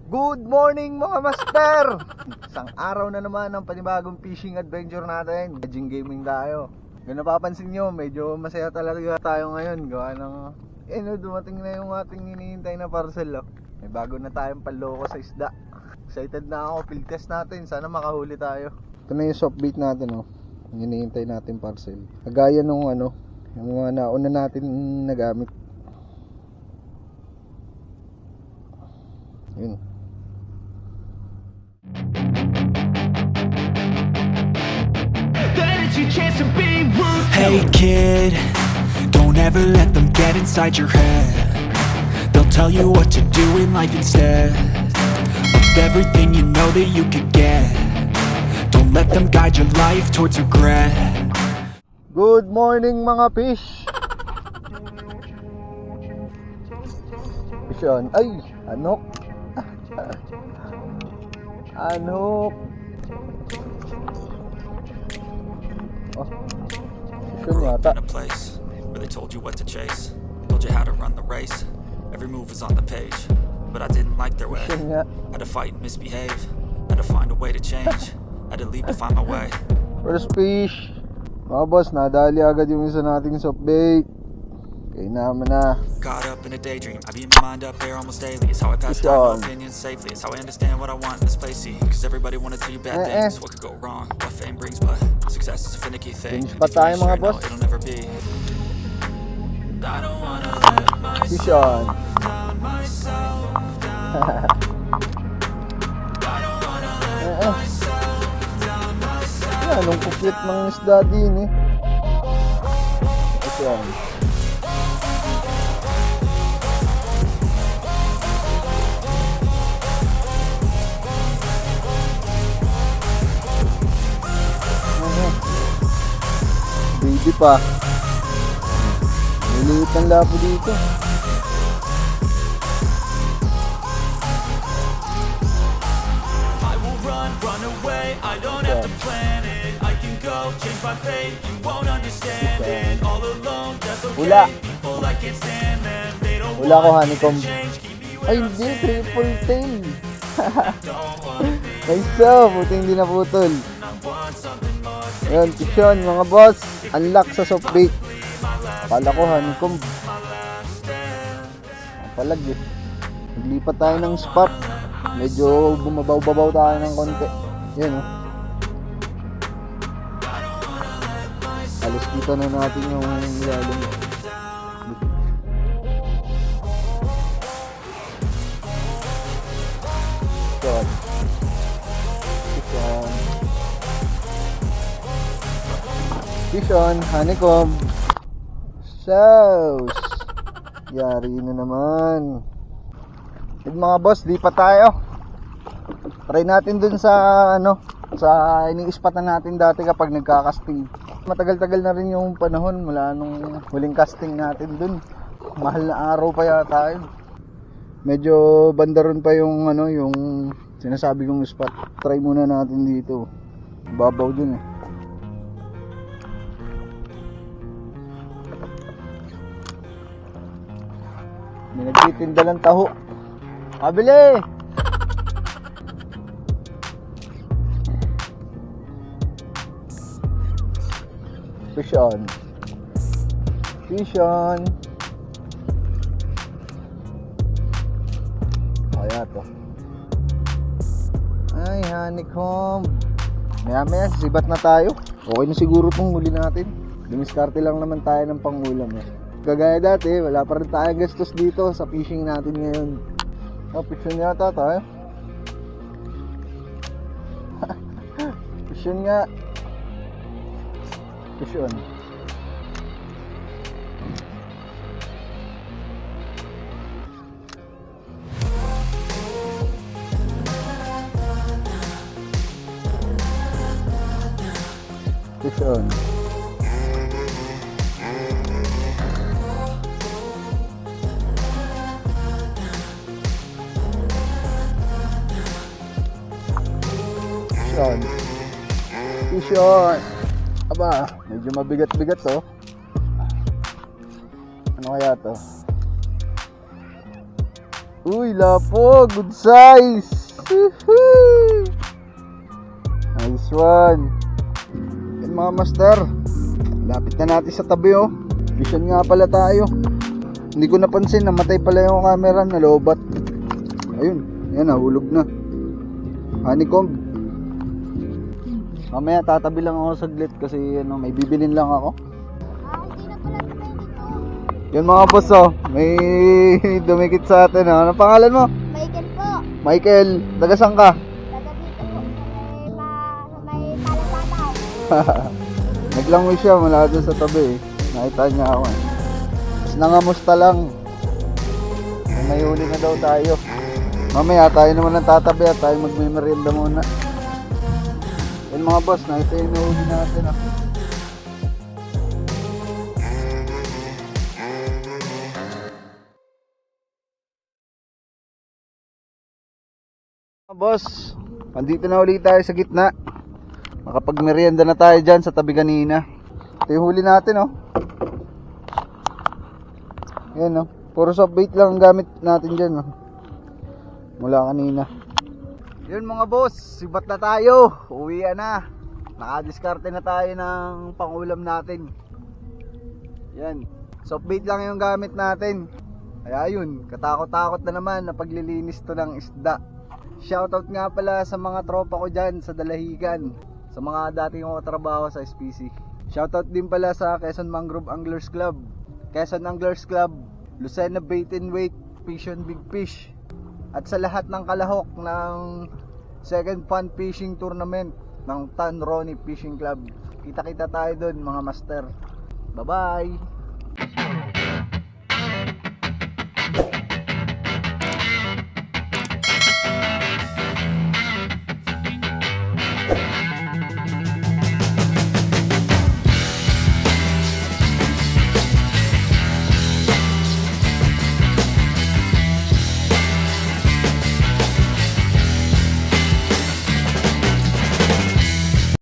Good morning mga master! Isang araw na naman ng panibagong fishing adventure natin. Edging gaming tayo. Kung napapansin nyo, medyo masaya talaga tayo ngayon. Gawa ng, dumating na yung ating hinihintay na parcel. May bago na tayong panloko sa isda. Excited na ako, field test natin. Sana makahuli tayo. Ito na yung soft bait natin, yung hinihintay natin parcel. Kagaya nung yung mga nauna natin nagamit. Yun. Hey kid, don't ever let them get inside your head. They'll tell you what to do in life instead of everything you know that you could get. Don't let them guide your life towards regret. Good morning mga fish. Fish on. Ay, anok. Anok. Oh, fish on yata. In a place where they told you what to chase, told you how to run the race. Every move was on the page, but I didn't like their way. Fish on nga. Had to fight and misbehave, had to find a way to change, had to leave to find my way. First fish. Mga boss, nadali agad yung isa nating soft bait. Kaya naman na. Caught up in a daydream, I beat my mind up there almost daily. It's how I pass time, no opinions safely. It's how I understand what I want in this place. See, cause everybody wanna tell you bad things. What could go wrong, what fame brings, but success is a finicky thing. Finish pa tayo mga boss. It'll never be. I don't wanna let myself Fish on. down myself down. I don't wanna let myself down myself. Yan, anong kupit ng isda din Fish on. Baby pa. Niliit ang lapo dito. I will run away. I don't have to plan it. I can go change my fate. You won't understand it. All alone, that's okay. Wala. People I can't stand them. They don't Wala ko want honeycomb. change. Keep me where Ay I'm hindi, standing. triple tail. Don't wanna be. Nice so, buti hindi naputol. I want something more. Ayan, fish on mga boss. Unlock sa soft bait. Akala ko honeycomb. Palag Naglipat tayo ng spot. Medyo bumabaw-babaw tayo ng konti. Yan Alas kita na natin yung ilalim. Shot. Fish on, honeycomb. Sauce. Yari na naman. Mga boss, di pa tayo. Try natin dun sa sa ini-spot na natin dati kapag nagka-casting. Matagal-tagal na rin yung panahon mula nung huling casting natin dun. Mahal na araw pa yata yun. Medyo bandaron pa yung yung sinasabi kong spot. Try muna natin dito. Babaw dun May nagtitinda ng taho. Kabili! Fish on. Fish on. Kaya to. Ay, honeycomb. Maya-maya, sibat na tayo. Okay na siguro itong huli natin. Dumiskarte lang naman tayo ng pangulam Kagaya dati, wala pa rin tayong gastos dito sa fishing natin ngayon. Fishing yata tayo. Fishing nga. Fishing. Fishing. Fish on. Aba, medyo mabigat-bigat to. Ano kaya to? Uy, lapo, good size. Woohoo! Nice one. Yan mga master, lapit na natin sa tabi oh. Vision nga pala tayo. Hindi ko napansin, namatay pala yung camera, nalobat. Ayun, yan nahulog na. Honeycomb. Mamaya tatabi lang ako saglit kasi may bibilin lang ako. Hindi na pala tayo dito. Yan mga boss oh, may dumikit sa atin. Ano pangalan mo? Michael po. Michael, taga saan ka? Taga dito po. Sa may Talatataw. Naglangoy siya mula doon sa tabi eh. Nakita niya ako eh. Tapos nangamusta lang. May huli na daw tayo. Mamaya tayo naman ang tatabi at tayo magmimerienda muna. Yan mga boss, nakita yung nahuli natin ah. Mga boss, andito na ulit tayo sa gitna. Makapagmerienda na tayo dyan sa tabi kanina. Ito yung huli natin oh. Yan oh. Puro soft bait lang ang gamit natin dyan oh. Mula kanina. Yun mga boss, sibat na tayo. Uwian na. Nakadiskarte na tayo ng pangulam natin. Yan. Soft bait lang yung gamit natin. Kaya yun, katakot-takot na naman na paglilinis to ng isda. Shoutout nga pala sa mga tropa ko dyan sa Dalahigan. Sa mga dating ko trabaho sa SPC. Shoutout din pala sa Quezon Mangrove Anglers Club, Quezon Anglers Club, Lucena Bait and Weight, Fish on Big Fish. At sa lahat ng kalahok ng second fun fishing tournament ng Tan Ronnie Fishing Club. Kita-kita tayo doon mga master. Bye-bye!